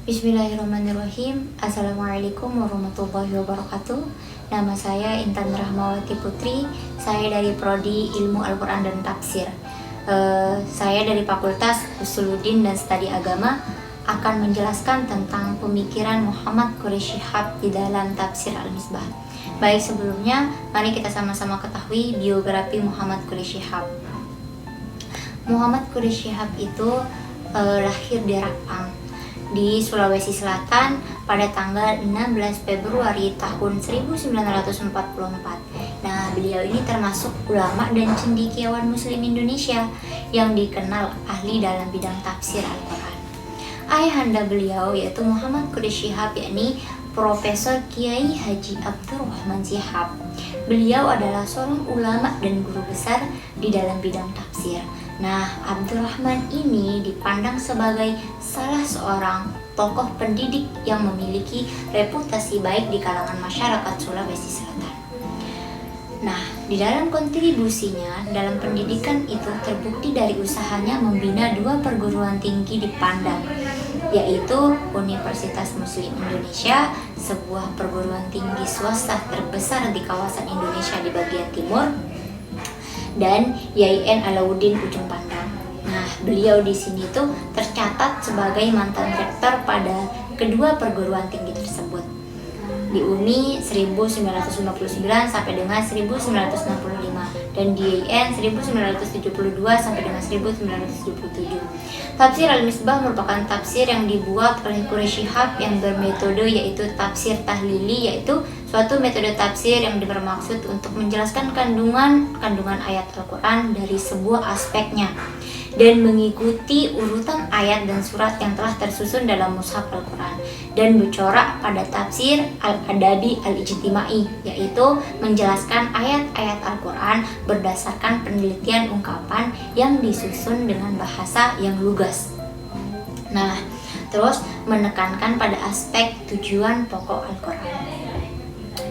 Bismillahirrahmanirrahim. Assalamualaikum warahmatullahi wabarakatuh. Nama saya Intan Rahmawati Putri. Saya dari Prodi Ilmu Al-Quran dan Tafsir. Saya dari Fakultas Usuluddin dan Studi Agama akan menjelaskan tentang pemikiran Muhammad Quraish Shihab di dalam Tafsir Al-Misbah. Baik, sebelumnya mari kita sama-sama ketahui biografi Muhammad Quraish Shihab. Muhammad Quraish Shihab itu lahir di Rapang di Sulawesi Selatan pada tanggal 16 Februari tahun 1944. Nah, beliau ini termasuk ulama dan cendekiawan Muslim Indonesia yang dikenal ahli dalam bidang tafsir Al-Quran. Ayahanda beliau yaitu Muhammad Quraish Shihab, yakni Profesor Kiai Haji Abdurrahman Shihab. Beliau adalah seorang ulama dan guru besar di dalam bidang tafsir. Nah, Abdurrahman ini dipandang sebagai salah seorang tokoh pendidik yang memiliki reputasi baik di kalangan masyarakat Sulawesi Selatan. Nah, di dalam kontribusinya dalam pendidikan itu terbukti dari usahanya membina 2 perguruan tinggi di Padang, yaitu Universitas Muslim Indonesia, sebuah perguruan tinggi swasta terbesar di kawasan Indonesia di bagian timur, dan YIN Alauddin Ujung Pandang. Nah, beliau di sini tuh tercatat sebagai mantan rektor pada kedua perguruan tinggi tersebut. Di UMI 1959 sampai dengan 1965 dan di YIN 1972 sampai dengan 1977. Tafsir Al-Misbah merupakan tafsir yang dibuat oleh Quraish Shihab yang bermetode yaitu tafsir tahlili, yaitu suatu metode tafsir yang bermaksud untuk menjelaskan kandungan ayat Al-Quran dari sebuah aspeknya dan mengikuti urutan ayat dan surat yang telah tersusun dalam mushaf Al-Quran, dan bercorak pada tafsir Al-Adabi Al-Ijtimai, yaitu menjelaskan ayat-ayat Al-Quran berdasarkan penelitian ungkapan yang disusun dengan bahasa yang lugas. Nah, terus menekankan pada aspek tujuan pokok Al-Quran,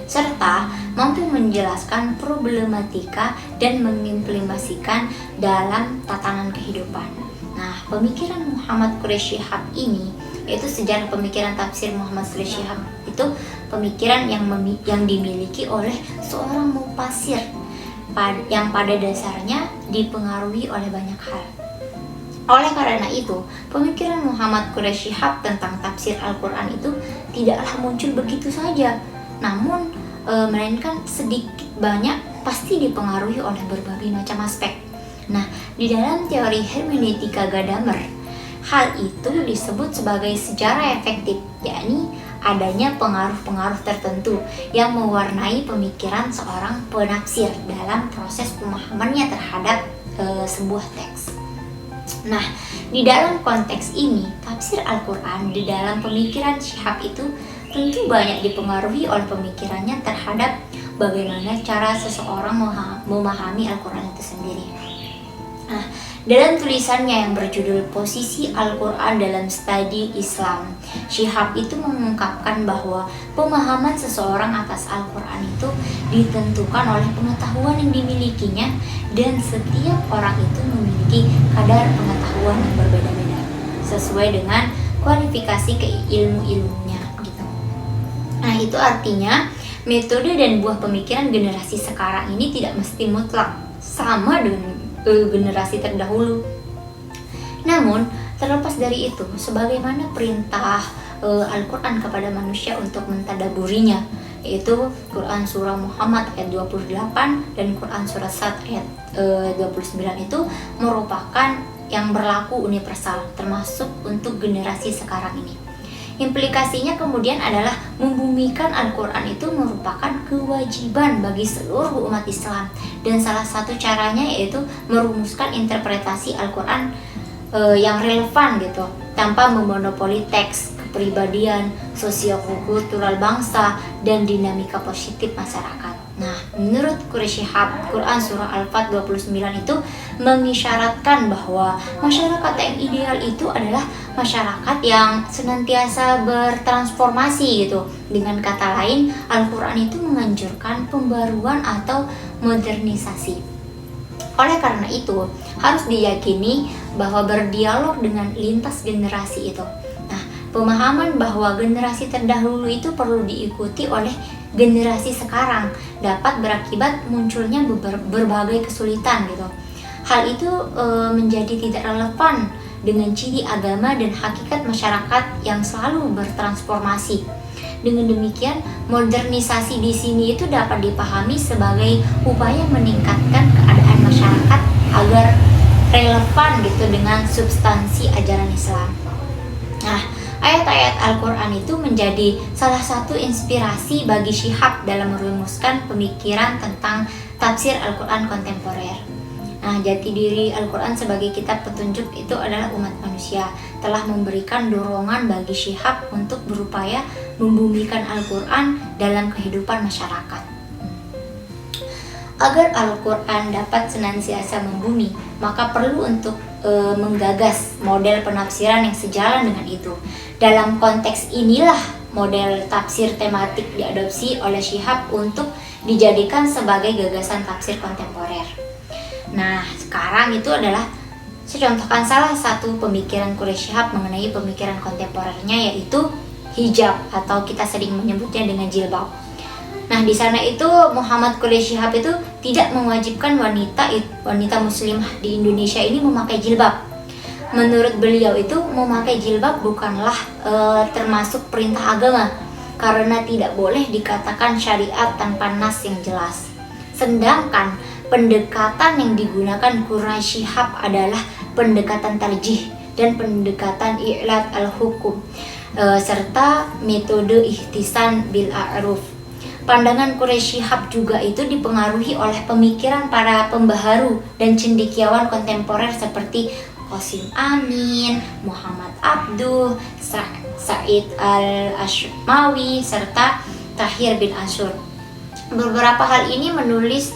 serta mampu menjelaskan problematika dan mengimplementasikan dalam tatanan kehidupan. Nah, pemikiran Muhammad Quraish Shihab ini, yaitu sejarah pemikiran tafsir Muhammad Quraish Shihab, itu pemikiran yang dimiliki oleh seorang mufasir yang pada dasarnya dipengaruhi oleh banyak hal. Oleh karena itu, pemikiran Muhammad Quraish Shihab tentang tafsir Al-Quran itu tidaklah muncul begitu saja, namun melainkan sedikit banyak pasti dipengaruhi oleh berbagai macam aspek. Nah, di dalam teori hermeneutika Gadamer, hal itu disebut sebagai sejarah efektif, yakni adanya pengaruh-pengaruh tertentu yang mewarnai pemikiran seorang penafsir dalam proses pemahamannya terhadap sebuah teks. Nah, di dalam konteks ini, tafsir Al-Quran di dalam pemikiran Shihab itu tentu banyak dipengaruhi oleh pemikirannya terhadap bagaimana cara seseorang memahami Al-Quran itu sendiri. Nah, dalam tulisannya yang berjudul Posisi Al-Quran dalam Studi Islam, Shihab itu mengungkapkan bahwa pemahaman seseorang atas Al-Quran itu ditentukan oleh pengetahuan yang dimilikinya, dan setiap orang itu memiliki kadar pengetahuan yang berbeda-beda sesuai dengan kualifikasi ilmunya. Nah, itu artinya metode dan buah pemikiran generasi sekarang ini tidak mesti mutlak sama dengan generasi terdahulu. Namun, terlepas dari itu, sebagaimana perintah Al-Quran kepada manusia untuk mentadaburinya, yaitu Quran Surah Muhammad ayat 28 dan Quran Surah Sad ayat 29 itu merupakan yang berlaku universal, termasuk untuk generasi sekarang ini. Implikasinya kemudian adalah membumikan Al-Quran itu merupakan kewajiban bagi seluruh umat Islam, dan salah satu caranya yaitu merumuskan interpretasi Al-Quran yang relevan gitu, tanpa memonopoli teks, kepribadian, sosio-kultural bangsa, dan dinamika positif masyarakat. Nah, menurut Quraish Shihab, Quran Surah Al-Fat 29 itu mengisyaratkan bahwa masyarakat yang ideal itu adalah masyarakat yang senantiasa bertransformasi gitu. Dengan kata lain, Al-Quran itu menganjurkan pembaruan atau modernisasi. Oleh karena itu, harus diyakini bahwa berdialog dengan lintas generasi itu. Nah, Pemahaman bahwa generasi terdahulu itu perlu diikuti oleh generasi sekarang dapat berakibat munculnya berbagai kesulitan gitu. Hal itu menjadi tidak relevan dengan ciri agama dan hakikat masyarakat yang selalu bertransformasi. Dengan demikian, modernisasi di sini itu dapat dipahami sebagai upaya meningkatkan keadaan masyarakat agar relevan gitu dengan substansi ajaran Islam. Nah, ayat-ayat Al-Quran itu menjadi salah satu inspirasi bagi Syihab dalam merumuskan pemikiran tentang tafsir Al-Quran kontemporer. Nah, jati diri Al-Quran sebagai kitab petunjuk itu adalah umat manusia telah memberikan dorongan bagi Syihab untuk berupaya membumikan Al-Quran dalam kehidupan masyarakat. Agar Al-Quran dapat senantiasa membumi, maka perlu untuk menggagas model penafsiran yang sejalan dengan itu. Dalam konteks inilah model tafsir tematik diadopsi oleh Syihab untuk dijadikan sebagai gagasan tafsir kontemporer. Nah, sekarang itu adalah saya contohkan salah satu pemikiran Quraisy Syihab mengenai pemikiran kontemporernya, yaitu hijab atau kita sering menyebutnya dengan jilbab. Nah, di sana itu Muhammad Quraisy Syihab itu tidak mewajibkan wanita muslimah di Indonesia ini memakai jilbab. Menurut beliau itu memakai jilbab bukanlah termasuk perintah agama karena tidak boleh dikatakan syariat tanpa nas yang jelas. Sedangkan pendekatan yang digunakan Quraisy Syihab adalah pendekatan tarjih dan pendekatan i'lat al-hukum serta metode ihtisan bil a'ruf. Pandangan Quraisy Syihab juga itu dipengaruhi oleh pemikiran para pembaharu dan cendekiawan kontemporer seperti Qasim Amin, Muhammad Abduh, Said al-Ashmawi, serta Tahir bin Ashur. Beberapa hal ini menulis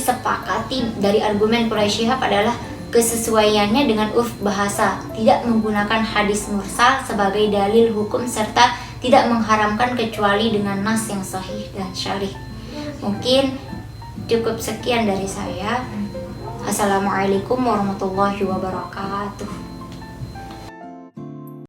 sepakati dari argumen Quraisy Syihab adalah kesesuaiannya dengan urf bahasa, tidak menggunakan hadis mursal sebagai dalil hukum serta tidak mengharamkan kecuali dengan nas yang sahih dan syarih. Mungkin cukup sekian dari saya. Assalamualaikum warahmatullahi wabarakatuh.